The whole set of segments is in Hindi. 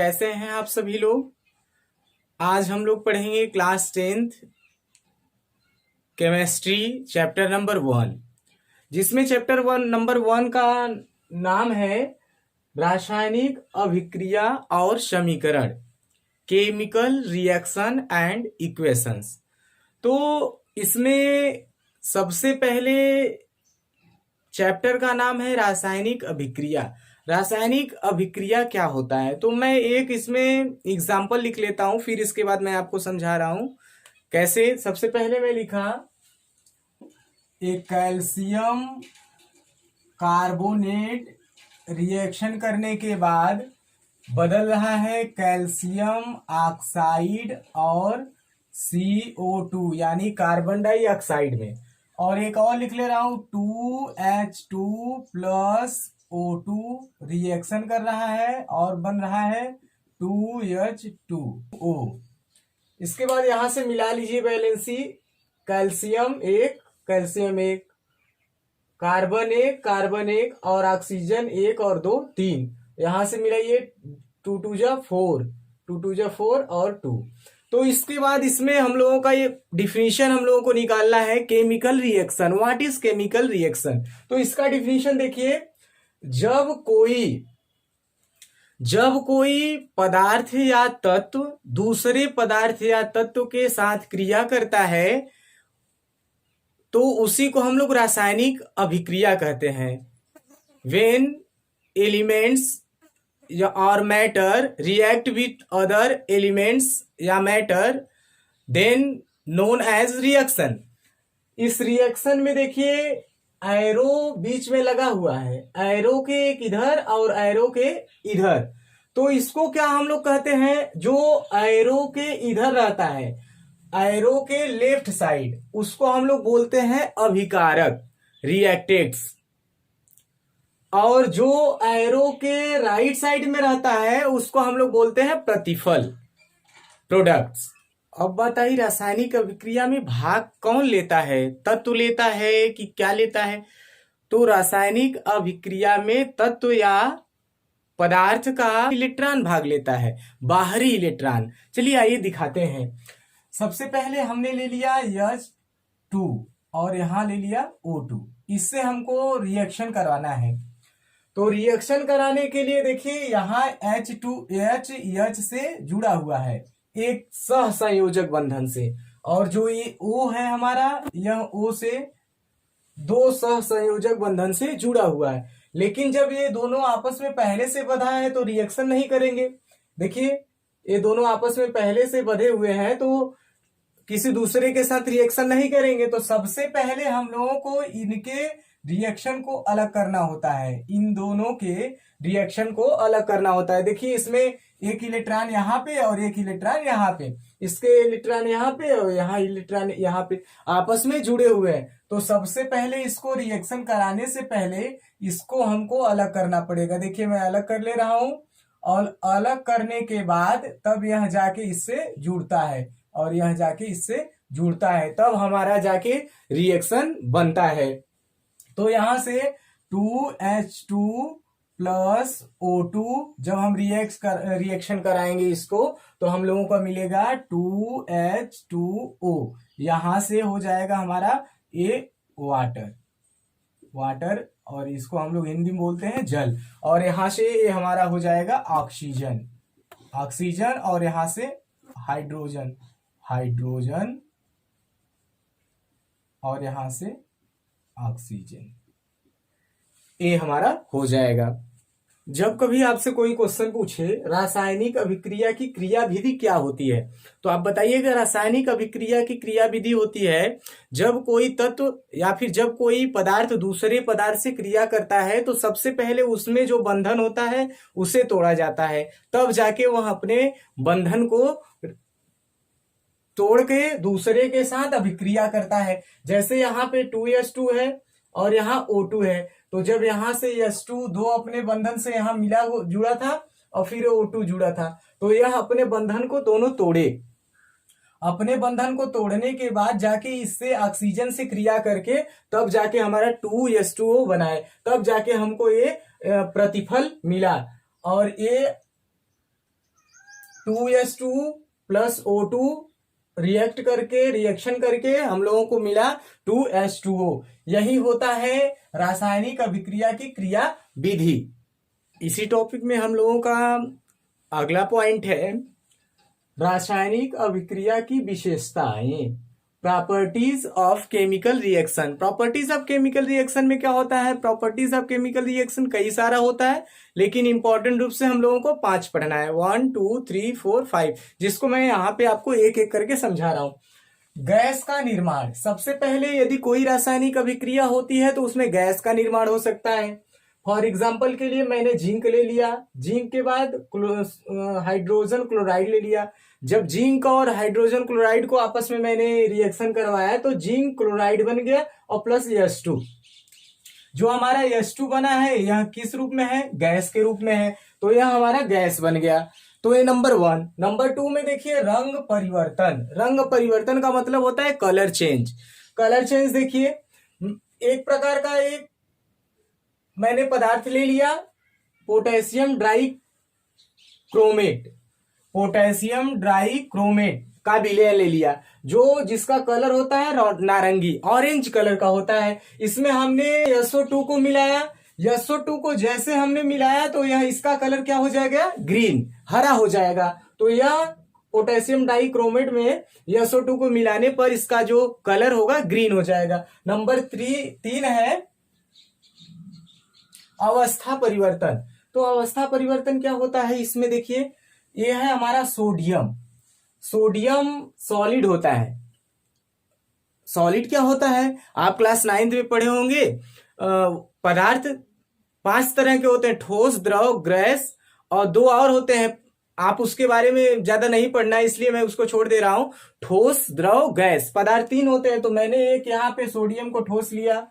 कैसे हैं आप सभी लोग। आज हम लोग पढ़ेंगे class 10th chemistry chapter number 1, जिसमें चैप्टर नंबर 1 का नाम है रासायनिक अभिक्रिया और समीकरण, केमिकल रिएक्शन एंड इक्वेशंस। तो इसमें सबसे पहले चैप्टर का नाम है रासायनिक अभिक्रिया। रासायनिक अभिक्रिया क्या होता है, तो मैं एक इसमें एग्जाम्पल लिख लेता हूं, फिर इसके बाद मैं आपको समझा रहा हूं कैसे। सबसे पहले मैं लिखा एक कैल्शियम कार्बोनेट रिएक्शन करने के बाद बदल रहा है कैल्शियम ऑक्साइड और CO2 यानी कार्बन डाइऑक्साइड में। और एक और लिख ले रहा हूं 2H2 प्लस O2 रिएक्शन कर रहा है और बन रहा है 2H2O। इसके बाद यहां से मिला लीजिए बैलेंसी, कैल्शियम एक कार्बन एक और ऑक्सीजन एक और दो तीन, यहां से मिलाइए 2 2 जा 4 और 2। तो इसके बाद इसमें हम लोगों का ये डिफिनीशन हम लोगों को निकालना है chemical reaction. What is chemical reaction? तो इसका डिफिनीशन देखिए, जब कोई पदार्थ या तत्व दूसरे पदार्थ या तत्व के साथ क्रिया करता है तो उसी को हम लोग रासायनिक अभिक्रिया कहते हैं। व्हेन एलिमेंट्स और matter react with other elements या matter then known as reaction. इस रिएक्शन में देखिए एरो बीच में लगा हुआ है, एरो के एक इधर और एरो के इधर। तो इसको क्या हम लोग कहते हैं, जो एरो के इधर रहता है, एरो के लेफ्ट साइड, उसको हम लोग बोलते हैं अभिकारक रिएक्टेंट्स। और जो एरो के राइट साइड में रहता है उसको हम लोग बोलते हैं प्रतिफल प्रोडक्ट्स। अब बताइए रासायनिक अभिक्रिया में भाग कौन लेता है, तत्व लेता है कि क्या लेता है? तो रासायनिक अभिक्रिया में तत्व या पदार्थ का इलेक्ट्रॉन भाग लेता है, बाहरी इलेक्ट्रॉन। चलिए आइए दिखाते हैं। सबसे पहले हमने ले लिया H2 और यहां ले लिया O2। इससे हमको रिएक्शन करवाना है। तो रिएक्शन कराने के लिए देखिए यहाँ H से जुड़ा हुआ है एक सहसंयोजक बंधन से, और जो ये O है हमारा, यह O से दो सहसंयोजक बंधन से जुड़ा हुआ है। लेकिन जब ये दोनों आपस में पहले से बंधा है तो रिएक्शन नहीं करेंगे। देखिए ये दोनों आपस में पहले से बंधे हुए हैं तो किसी दूसरे के साथ रिएक्शन नहीं करेंगे। तो सबसे पहले हम लोगों को इनके रिएक्शन को अलग करना होता है, इन दोनों के रिएक्शन को अलग करना होता है। देखिए इसमें एक इलेक्ट्रॉन यहाँ पे और एक इलेक्ट्रॉन यहाँ पे, इसके इलेक्ट्रॉन यहाँ पे और यहाँ इलेक्ट्रॉन यहाँ पे आपस में जुड़े हुए हैं। तो सबसे पहले इसको रिएक्शन कराने से पहले इसको हमको अलग करना पड़ेगा। देखिए मैं अलग कर ले रहा हूं, और अलग करने के बाद तब यह जाके इससे जुड़ता है और यह जाके इससे जुड़ता है, तब हमारा जाके रिएक्शन बनता है। तो यहां से 2H2 प्लस O2 जब हम रिएक्शन कराएंगे इसको तो हम लोगों को मिलेगा 2H2O। यहां से हो जाएगा हमारा ये वाटर, और इसको हम लोग हिंदी में बोलते हैं जल। और यहां से ये हमारा हो जाएगा ऑक्सीजन, और यहां से हाइड्रोजन, और यहां से ऑक्सीजन, ये हमारा हो जाएगा। जब कभी आपसे कोई क्वेश्चन पूछे रासायनिक अभिक्रिया की क्रिया विधि क्या होती है, तो आप बताइएगा रासायनिक अभिक्रिया की क्रिया विधि होती है जब कोई तत्व या फिर जब कोई पदार्थ दूसरे पदार्थ से क्रिया करता है तो सबसे पहले उसमें जो बंधन होता है उसे तोड़ा जाता है, तब जाके वह अपने बंधन को तोड़ के दूसरे के साथ अभिक्रिया करता है। जैसे यहाँ पे 2H2 है और यहाँ O2 है, तो जब यहाँ से H2 दो अपने बंधन से यहाँ जुड़ा था और फिर O2 जुड़ा था, तो यह अपने बंधन को दोनों तोड़े। अपने बंधन को तोड़ने के बाद जाके इससे ऑक्सीजन से क्रिया करके तब जाके हमारा 2H2O बनाए, तब जाके हमको ये प्रतिफल मिला। और ये 2s2 प्लस O2 रिएक्शन करके हम लोगों को मिला 2H2O। यही होता है रासायनिक अभिक्रिया की क्रिया विधि। इसी टॉपिक में हम लोगों का अगला पॉइंट है रासायनिक अभिक्रिया की विशेषताएं, properties of chemical reaction. Properties of chemical reaction में क्या होता है? प्रॉपर्टीज ऑफ केमिकल रिएक्शन कई सारा होता है, लेकिन इंपॉर्टेंट रूप से हम लोगों को 5 पढ़ना है, 1 2 3 4 5, जिसको मैं यहाँ पे आपको एक एक करके समझा रहा हूं। गैस का निर्माण, सबसे पहले यदि कोई रासायनिक अभिक्रिया होती है तो उसमें गैस का निर्माण हो सकता है। फॉर एग्जाम्पल के लिए मैंने जिंक ले लिया, जिंक के बाद हाइड्रोजन क्लोराइड ले लिया। जब जिंक और हाइड्रोजन क्लोराइड को आपस में मैंने रिएक्शन करवाया तो जिंक क्लोराइड बन गया और प्लस H2। जो हमारा H2 बना है यह किस रूप में है? गैस के रूप में है, तो यह हमारा गैस बन गया। तो ये नंबर 1। नंबर 2 में देखिए रंग परिवर्तन। रंग परिवर्तन का मतलब होता है कलर चेंज। कलर चेंज देखिए, एक प्रकार का एक मैंने पदार्थ ले लिया, potassium dichromate, potassium dichromate का विलयन ले लिया, जो जिसका कलर होता है नारंगी, ऑरेंज कलर का होता है। इसमें हमने SO2 को मिलाया, SO2 को जैसे हमने मिलाया तो यह इसका कलर क्या हो जाएगा? ग्रीन, हरा हो जाएगा। तो यह पोटेशियम डाई क्रोमेट में SO2 को मिलाने पर इसका जो कलर होगा ग्रीन हो जाएगा। नंबर 3 है अवस्था परिवर्तन। तो अवस्था परिवर्तन क्या होता है? इसमें देखिए ये है हमारा सोडियम। सोडियम सॉलिड होता है। सॉलिड क्या होता है? आप क्लास 9th में पढ़े होंगे। पदार्थ 5 तरह के होते हैं, ठोस, द्रव, गैस और 2 और होते हैं। आप उसके बारे में ज्यादा नहीं पढ़ना है, इसलिए मैं उसको छोड़ दे रहा हूं। ठोस, द्रव, गैस पदार्थ 3 होते हैं। तो मैंने एक यहाँ पे सोडियम को ठोस लिया।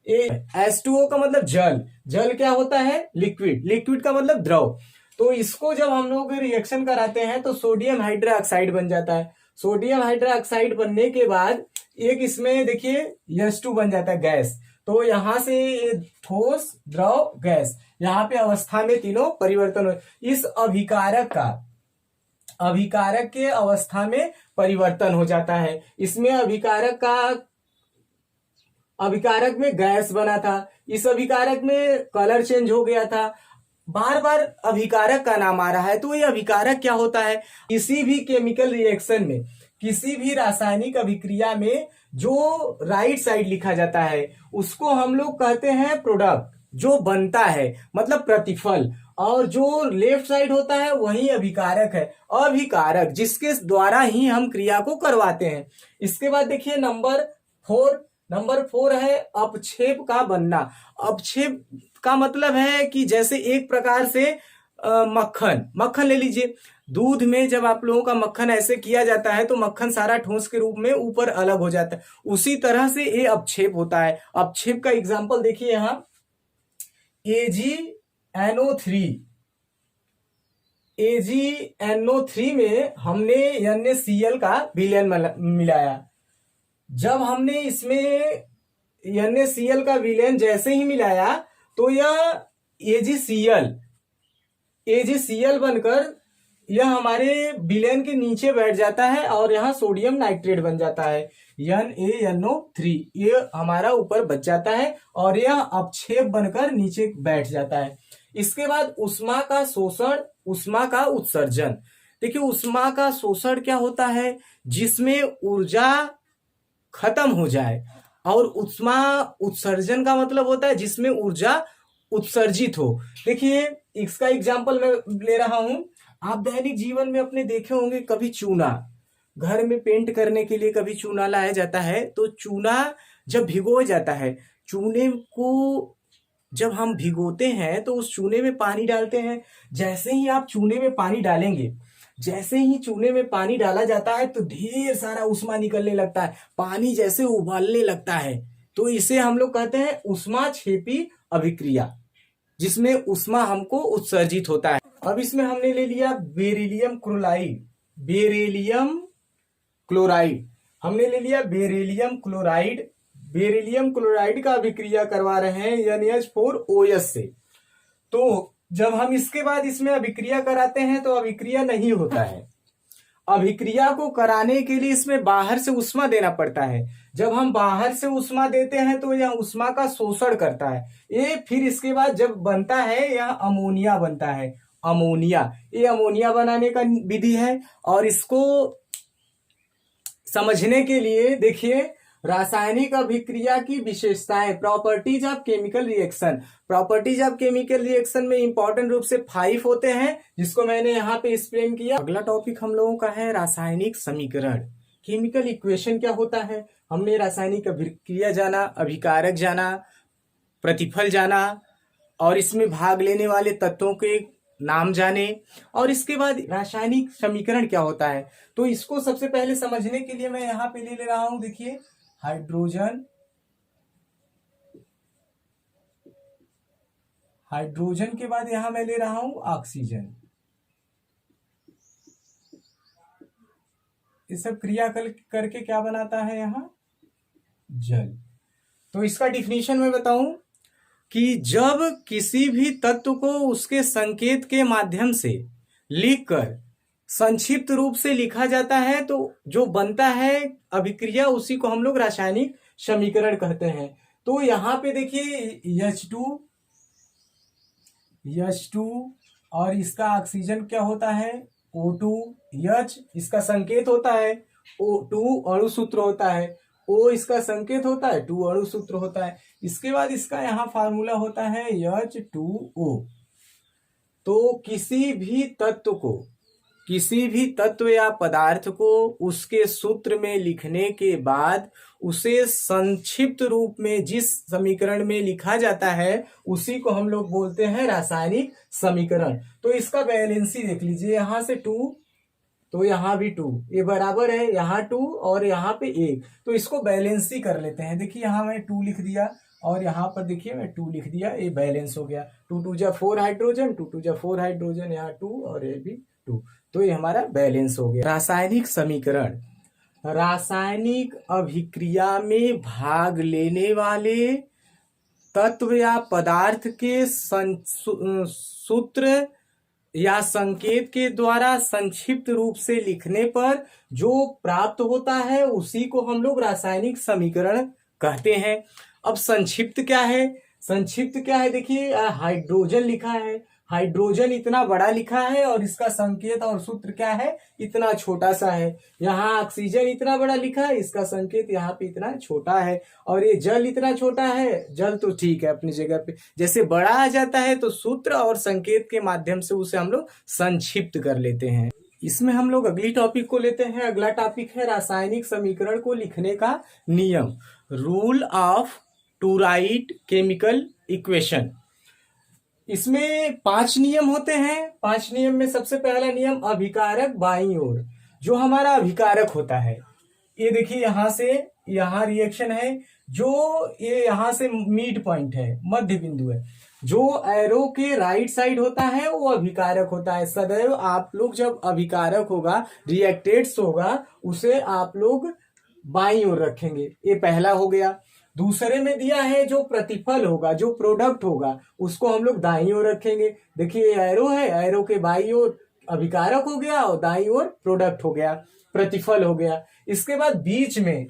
H2O का मतलब जल। जल क्या होता है? लिक्विड। लिक्विड का मतलब द्रव। तो इसको जब हम लोग रिएक्शन कराते हैं तो सोडियम हाइड्रोक्साइड बन जाता है। सोडियम हाइड्रोक्साइड बनने के बाद एक इसमें देखिए H2 बन जाता है, गैस। तो यहां से ये ठोस, द्रव, गैस, यहाँ पे अवस्था में तीनों परिवर्तन हो। इस अभिकारक के अवस्था में परिवर्तन हो जाता है। इसमें अभिकारक में गैस बना था, इस अभिकारक में कलर चेंज हो गया था। बार बार अभिकारक का नाम आ रहा है, तो ये अभिकारक क्या होता है? किसी भी केमिकल रिएक्शन में, किसी भी रासायनिक अभिक्रिया में जो राइट साइड लिखा जाता है उसको हम लोग कहते हैं प्रोडक्ट, जो बनता है मतलब प्रतिफल, और जो लेफ्ट साइड होता है वही अभिकारक है, अभिकारक, जिसके द्वारा ही हम क्रिया को करवाते हैं। इसके बाद देखिए नंबर 4 है अपक्षेप का बनना। अपक्षेप का मतलब है कि जैसे एक प्रकार से मक्खन ले लीजिए। दूध में जब आप लोगों का मक्खन ऐसे किया जाता है तो मक्खन सारा ठोस के रूप में ऊपर अलग हो जाता है, उसी तरह से ये अपक्षेप होता है। अपक्षेप का एग्जांपल देखिए यहाँ AgNO3 में हमने NaCl का विलयन मिलाया। जब हमने इसमें NaCl का विलयन जैसे ही मिलाया तो यह AgCl बनकर यह हमारे विलयन के नीचे बैठ जाता है और यहाँ सोडियम नाइट्रेट बन जाता है, NaNO3। ये हमारा ऊपर बच जाता है और यह अपक्षेप बनकर नीचे बैठ जाता है। इसके बाद उष्मा का शोषण, उष्मा का उत्सर्जन। देखिए उष्मा का शोषण क्या होता है? जिसमें ऊर्जा खत्म हो जाए, और उष्मा उत्सर्जन का मतलब होता है जिसमें ऊर्जा उत्सर्जित हो। देखिए इसका एग्जांपल मैं ले रहा हूं। आप दैनिक जीवन में अपने देखे होंगे, कभी चूना, घर में पेंट करने के लिए कभी चूना लाया जाता है, तो चूना जब भिगो जाता है, चूने को जब हम भिगोते हैं तो उस चूने में पानी डालते हैं। जैसे ही आप चूने में पानी डालेंगे, जैसे ही चूने में पानी डाला जाता है तो ढेर सारा उष्मा निकलने लगता है, पानी जैसे उबालने लगता है। तो इसे हम लोग कहते हैं उष्माक्षेपी अभिक्रिया, जिसमें उष्मा हमको उत्सर्जित होता है। अब इसमें हमने ले लिया बेरिलियम क्लोराइड। हमने ले लिया बेरिलियम क्लोराइड का अभिक्रिया करवा रहे हैं NH4OH से। तो जब हम इसके बाद इसमें अभिक्रिया कराते हैं तो अभिक्रिया नहीं होता है। अभिक्रिया को कराने के लिए इसमें बाहर से उष्मा देना पड़ता है। जब हम बाहर से उष्मा देते हैं तो यह उष्मा का शोषण करता है। ये फिर इसके बाद जब बनता है यह अमोनिया बनता है। अमोनिया, ये अमोनिया बनाने का विधि है। और इसको समझने के लिए देखिए रासायनिक अभिक्रिया की विशेषताएं, properties of chemical reaction. Properties of chemical reaction में इंपॉर्टेंट रूप से 5 होते हैं, जिसको मैंने यहाँ पे एक्सप्लेन किया। अगला टॉपिक हम लोगों का है रासायनिक समीकरण। केमिकल इक्वेशन क्या होता है, हमने रासायनिक अभिक्रिया जाना, अभिकारक जाना, प्रतिफल जाना, और इसमें भाग लेने वाले तत्वों के नाम जाने, और इसके बाद रासायनिक समीकरण क्या होता है। तो इसको सबसे पहले समझने के लिए मैं यहाँ पे ले रहा हूं, देखिए हाइड्रोजन, हाइड्रोजन के बाद यहां मैं ले रहा हूं ऑक्सीजन। ये सब क्रिया करके क्या बनाता है यहाँ, जल। तो इसका डिफिनीशन मैं बताऊं कि जब किसी भी तत्व को उसके संकेत के माध्यम से लिखकर संक्षिप्त रूप से लिखा जाता है तो जो बनता है अभिक्रिया, उसी को हम लोग रासायनिक समीकरण कहते हैं। तो यहाँ पे देखिए H2 और इसका ऑक्सीजन क्या होता है O2, H इसका संकेत होता है, O2 अणु सूत्र होता है, O इसका संकेत होता है, 2 अणु सूत्र होता है। इसके बाद इसका यहाँ फार्मूला होता है H2O। तो किसी भी तत्व या पदार्थ को उसके सूत्र में लिखने के बाद उसे संक्षिप्त रूप में जिस समीकरण में लिखा जाता है उसी को हम लोग बोलते हैं रासायनिक समीकरण। तो इसका बैलेंसी देख लीजिए, यहां से 2 तो यहाँ भी 2, ये बराबर है, यहाँ 2 और यहाँ पे 1। तो इसको बैलेंसी कर लेते हैं। देखिए यहाँ मैं 2 लिख दिया और यहाँ पर देखिए मैं 2 लिख दिया, ये बैलेंस हो गया। 2 2 जा 4 हाइड्रोजन, 2 2 जा 4 हाइड्रोजन, यहाँ 2 और ये भी 2। तो ये हमारा बैलेंस हो गया। रासायनिक समीकरण, रासायनिक अभिक्रिया में भाग लेने वाले तत्व या पदार्थ के सूत्र या संकेत के द्वारा संक्षिप्त रूप से लिखने पर जो प्राप्त होता है उसी को हम लोग रासायनिक समीकरण कहते हैं। अब संक्षिप्त क्या है, देखिए हाइड्रोजन लिखा है, हाइड्रोजन इतना बड़ा लिखा है और इसका संकेत और सूत्र क्या है, इतना छोटा सा है। यहाँ ऑक्सीजन इतना बड़ा लिखा है, इसका संकेत यहाँ पे इतना छोटा है। और ये जल इतना छोटा है, जल तो ठीक है अपनी जगह पे, जैसे बड़ा आ जाता है तो सूत्र और संकेत के माध्यम से उसे हम लोग संक्षिप्त कर लेते हैं। इसमें हम लोग अगली टॉपिक को लेते हैं। अगला टॉपिक है रासायनिक समीकरण को लिखने का नियम, rule of to write chemical equation. इसमें 5 नियम होते हैं। 5 नियम में सबसे पहला नियम अभिकारक बाईं ओर, जो हमारा अभिकारक होता है, ये देखिए यहाँ से यहाँ रिएक्शन है, जो ये यहाँ से मिड पॉइंट है, मध्य बिंदु है, जो एरो के राइट साइड होता है वो अभिकारक होता है। सदैव आप लोग जब अभिकारक होगा, रिएक्टेड्स होगा, उसे आप लोग बाईं ओर रखेंगे। ये पहला हो गया। दूसरे में दिया है जो प्रतिफल होगा, जो प्रोडक्ट होगा, उसको हम लोग दाईं ओर रखेंगे। देखिए एरो है, एरो के बाईं ओर अभिकारक हो गया और दाईं ओर प्रोडक्ट हो गया, प्रतिफल हो गया। इसके बाद बीच में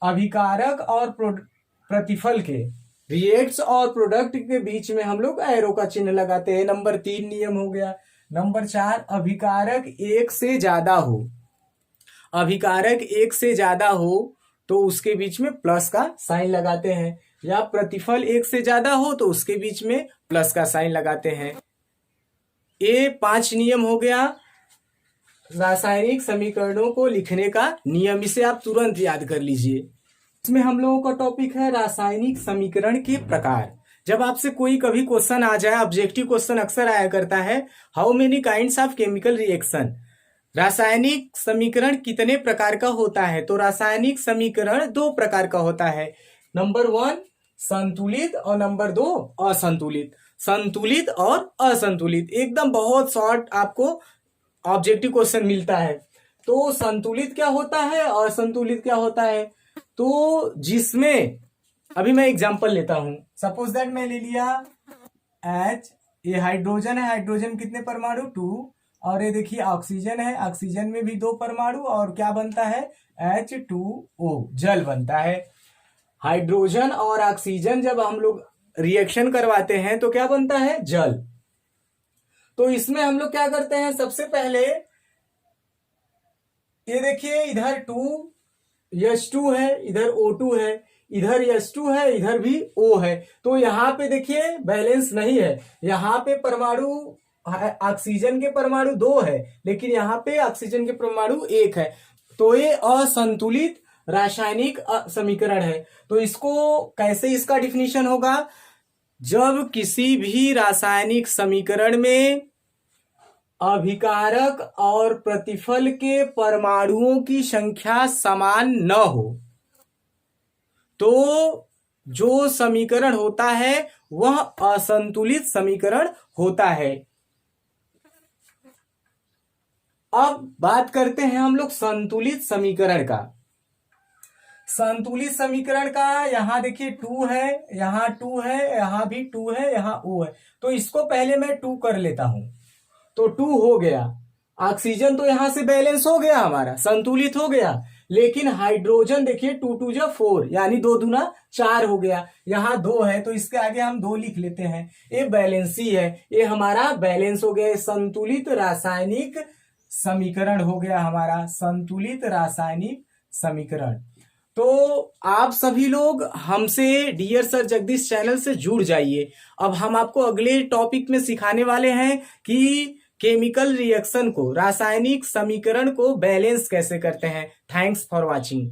अभिकारक और प्रतिफल के, रिएक्ट्स और प्रोडक्ट के बीच में हम लोग एरो का चिन्ह लगाते हैं। नंबर 3 नियम हो गया। नंबर 4 अभिकारक 1 से ज्यादा हो, अभिकारक 1 से ज्यादा हो तो उसके बीच में प्लस का साइन लगाते हैं, या प्रतिफल 1 से ज्यादा हो तो उसके बीच में प्लस का साइन लगाते हैं। ये 5 नियम हो गया रासायनिक समीकरणों को लिखने का नियम, इसे आप तुरंत याद कर लीजिए। इसमें हम लोगों का टॉपिक है रासायनिक समीकरण के प्रकार। जब आपसे कोई कभी क्वेश्चन आ जाए, ऑब्जेक्टिव क्वेश्चन अक्सर आया करता है, how many kinds of chemical reaction, रासायनिक समीकरण कितने प्रकार का होता है। तो रासायनिक समीकरण 2 प्रकार का होता है। नंबर 1 संतुलित और नंबर 2 असंतुलित। संतुलित और असंतुलित, एकदम बहुत शॉर्ट आपको ऑब्जेक्टिव क्वेश्चन मिलता है। तो संतुलित क्या होता है, असंतुलित क्या होता है। तो जिसमें अभी मैं एग्जांपल लेता हूं, सपोज दैट मैं ले लिया H ये हाइड्रोजन है, हाइड्रोजन कितने परमाणु 2, और ये देखिए ऑक्सीजन है, ऑक्सीजन में भी 2 परमाणु, और क्या बनता है H2O, जल बनता है। हाइड्रोजन और ऑक्सीजन जब हम लोग रिएक्शन करवाते हैं तो क्या बनता है, जल। तो इसमें हम लोग क्या करते हैं, सबसे पहले ये देखिए इधर H2 है, इधर O2 है, इधर H2 है, इधर भी O है। तो यहाँ पे देखिए बैलेंस नहीं है, यहाँ पे परमाणु ऑक्सीजन के परमाणु 2 है, लेकिन यहाँ पे ऑक्सीजन के परमाणु 1 है। तो ये असंतुलित रासायनिक समीकरण है। तो इसको कैसे, इसका डिफिनीशन होगा, जब किसी भी रासायनिक समीकरण में अभिकारक और प्रतिफल के परमाणुओं की संख्या समान न हो तो जो समीकरण होता है वह असंतुलित समीकरण होता है। अब बात करते हैं हम लोग संतुलित समीकरण का। संतुलित समीकरण का यहां देखिए 2 है, यहां 2 है, यहां भी 2 है, यहां O है। तो इसको पहले मैं 2 कर लेता हूं, तो 2 हो गया। ऑक्सीजन तो यहां से बैलेंस हो गया, हमारा संतुलित हो गया। लेकिन हाइड्रोजन देखिए 2 2 जा 4, यानी 2 दूना 4 हो गया। यहां 2 है तो इसके आगे हम 2 लिख लेते हैं। ये बैलेंसी है, ये हमारा बैलेंस हो गया। संतुलित रासायनिक समीकरण हो गया हमारा, संतुलित रासायनिक समीकरण। तो आप सभी लोग हमसे डियर सर जगदीश चैनल से जुड़ जाइए। अब हम आपको अगले टॉपिक में सिखाने वाले हैं कि केमिकल रिएक्शन को, रासायनिक समीकरण को बैलेंस कैसे करते हैं। Thanks for watching.